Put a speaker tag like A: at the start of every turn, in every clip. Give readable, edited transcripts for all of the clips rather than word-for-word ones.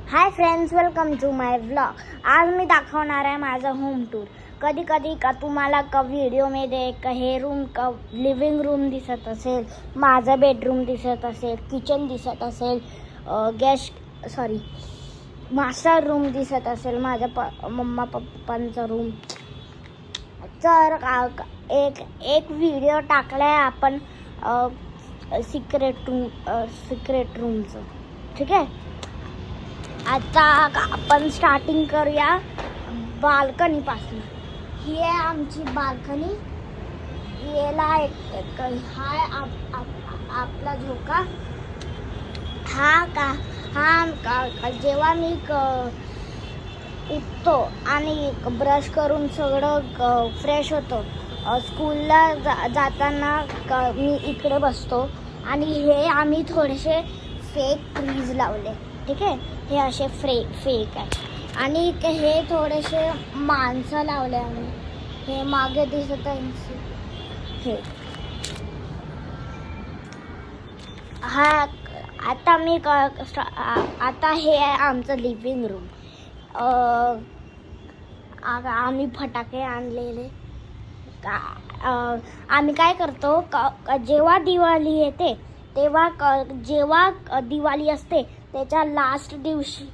A: High friends, welcome to my vlog. आज मी दाखवणार आहे माझं होम टूर. कधी कधी का तुम्हाला व्हिडिओमध्ये हे रूम लिव्हिंग रूम दिसत असेल, माझं बेडरूम दिसत असेल, किचन दिसत असेल, मास्टर रूम दिसत असेल, माझ्या मम्मा पप्पांचा रूम. तर एक व्हिडिओ टाकलाय आपण सिक्रेट रूमचं. ठीक आहे, आता आपण स्टार्टिंग करूया बाल्कनीपासून. ही आहे आमची बाल्कनी. याला हाय आपला झोका. जेव्हा मी उठतो आणि ब्रश करून सगळं फ्रेश होतो, स्कूलला जाताना मी इकडे बसतो. आणि हे आम्ही थोडेसे फेक ट्रीज लावले. ठीक आहे, हे असे फेक आहे. आणि हे थोडेसे माणसं लावले आम्ही. हे मागे दिसत आहे हे. हा आता हे आहे आमचं लिव्हिंग रूम. आम्ही फटाके आणलेले. आम्ही काय करतो, जेव्हा दिवाळी येते तेव्हा जेव्हा दिवाळी असते त्याच्या लास्ट दिवशी,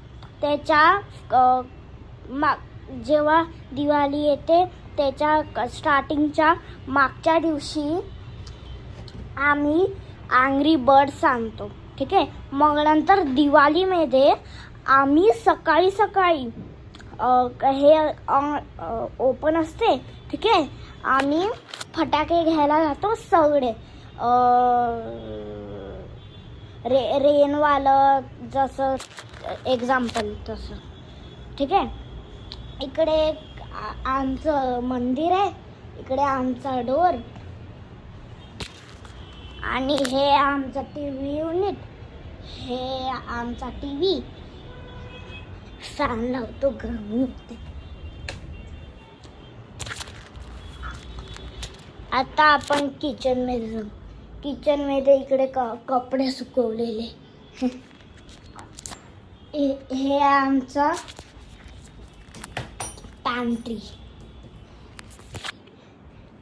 A: जेव्हा दिवाळी येते त्याच्या स्टार्टिंगच्या मागच्या दिवशी आम्ही अँग्री बर्ड्स आणतो. ठीक आहे, मग नंतर दिवाळीमध्ये आम्ही सकाळी हे ओपन असते. ठीक आहे, आम्ही फटाके घ्यायला जातो सगळे. रेनवालं जसं एक्झाम्पल तसं. ठीक आहे, इकडे आमचं मंदिर आहे, इकडे आमचा डोर. आणि हे आमचं TV युनिट, हे आमचा TV. फॅन लावतो, गरमी होते. आता आपण किचनमध्ये जाऊ. किचनमध्ये इकडे कपडे सुकवलेले. हे आमचा पॅन्ट्री.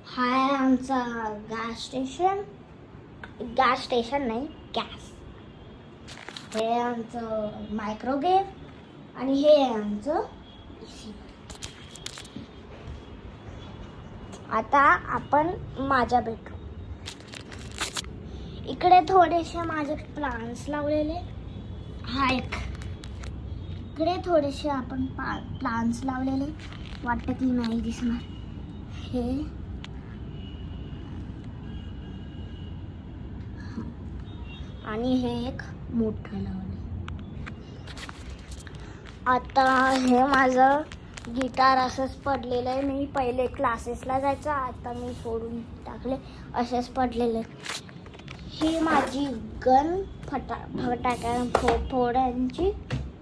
A: हा आहे आमचा गॅस स्टेशन नाही, गॅस. हे आमचं मायक्रोवेव्ह. आणि हे आहे आमचं AC. आता आपण माझ्या बेडरूम. इकडे थोडेसे माझे प्लांट्स लावलेले. इकडे थोडेसे आपण प्लांट्स लावलेले. वाटतं की नाही दिसणार. हे आणि हे एक मोठं लावले. आता हे माझं गिटार असंच पडलेलं आहे. मी पहिले क्लासेसला जायचं, आता मी फोडून टाकले, असेच पडलेले. ही माझी गन फोड्यांची.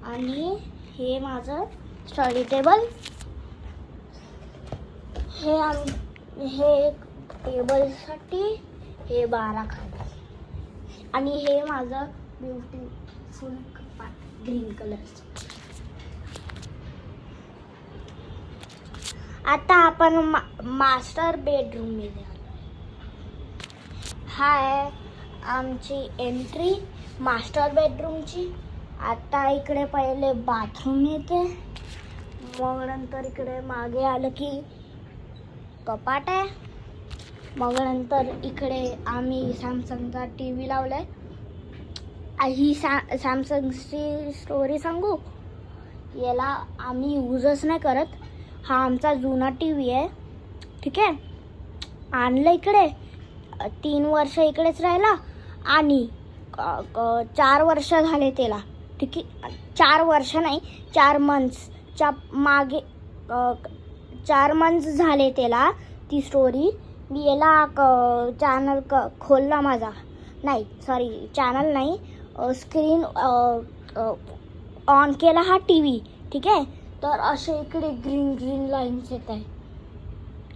A: आणि हे माझं स्टडी टेबल. हे टेबलसाठी हे 12 खाली. आणि हे माझं ब्युटिफुल कपाट ग्रीन कलरचं. आता आपण मास्टर बेडरूम मध्ये आलो. हाय आमची एंट्री मास्टर बेडरूमची. आता इकडे पहिले बाथरूम येते, मग नंतर इकडे मागे आलं की कपाट आहे. मग नंतर इकडे आम्ही सॅमसंगचा TV लावलाय. ही सॅमसंगची स्टोरी सांगू. याला आम्ही यूजच नाही करत. हा आमचा जुना TV आहे. ठीक आहे, आणलं इकडे, 3 वर्ष इकडेच राहिला. आणि 4 वर्ष झाले त्याला. ठीक आहे, 4 वर्ष नाही, 4 मंथ्सच्या मागे 4 मंथ्स झाले त्याला. ती स्टोरी मी याला चॅनल खोलला माझा. नाही, चॅनल नाही, स्क्रीन ऑन केला हा TV. ठीक आहे, तर असे इकडे ग्रीन लाईन्स येत आहे.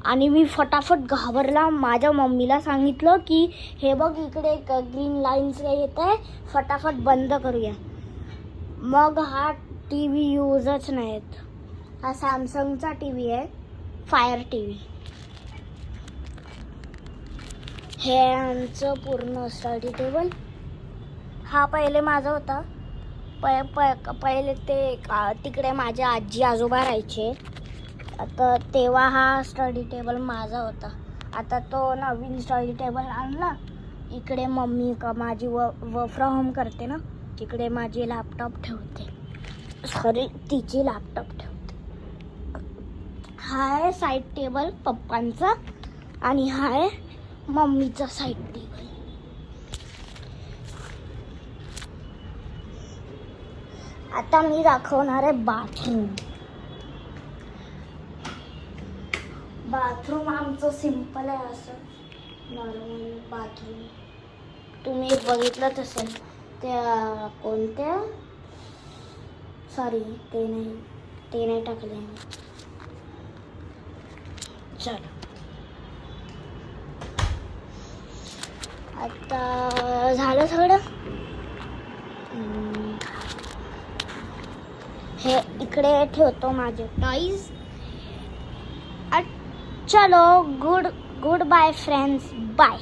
A: आणि मी फटाफट घाबरला. माझ्या मम्मीला सांगितलं की हे बघ इकडे ग्रीन लाईन्स येत आहे, फटाफट बंद करूया. मग हा टी व्ही यूजच नाहीत. हा सॅमसंगचा टी व्ही आहे, फायर टी व्ही. हे आमचं पूर्ण स्टडी टेबल. हा पहिले माझा होता. पहिले ते तिकडे माझे आजी आजोबा राहायचे. आता तेव्हा हा स्टडी टेबल माझा होता. आता तो नवीन स्टडी टेबल आणला. इकडे मम्मी माझी वर्क फ्रॉम होम करते ना, तिकडे माझी लॅपटॉप ठेवते. तिची लॅपटॉप ठेवते. हा आहे साईड टेबल पप्पांचा आणि हा आहे मम्मीचा साईड टेबल. आता मी दाखवणार आहे बाथरूम. बाथरूम आमचं सिंपल आहे, असं नॉर्मल बाथरूम. तुम्ही बघितलंच असेल त्या कोणत्या, सॉरी ते नाही टाकले. चल आता झालं सगळं. हे इकडे ठेवतो माझे टॉईज. चलो गुड बाय फ्रेंड्स, बाय.